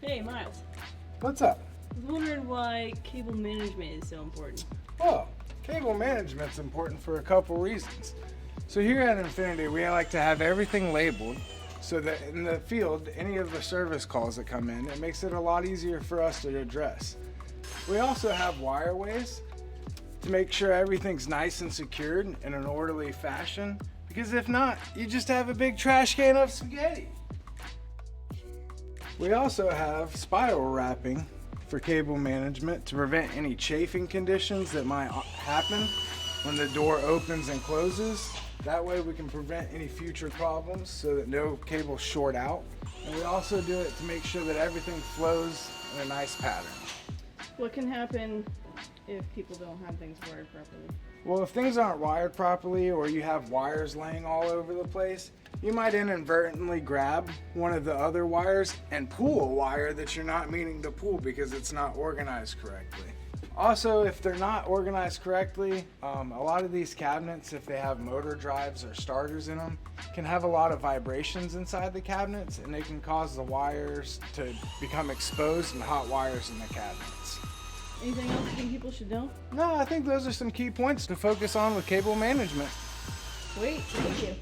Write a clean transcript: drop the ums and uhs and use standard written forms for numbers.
Hey, Miles. What's up? I was wondering why cable management is so important. Well, cable management's important for a couple reasons. So here at Infinity, we like to have everything labeled so that in the field, any of the service calls that come in, it makes it a lot easier for us to address. We also have wireways to make sure everything's nice and secured in an orderly fashion, because if not, you just have a big trash can of spaghetti. We also have spiral wrapping for cable management to prevent any chafing conditions that might happen when the door opens and closes. That way we can prevent any future problems so that no cables short out. And we also do it to make sure that everything flows in a nice pattern. What can happen if people don't have things wired properly? Well, if things aren't wired properly or you have wires laying all over the place, you might inadvertently grab one of the other wires and pull a wire that you're not meaning to pull because it's not organized correctly. Also, if they're not organized correctly, a lot of these cabinets, if they have motor drives or starters in them, can have a lot of vibrations inside the cabinets, and they can cause the wires to become exposed and hot wires in the cabinets. Anything else you think people should know? No, I think those are some key points to focus on with cable management. Sweet, thank you.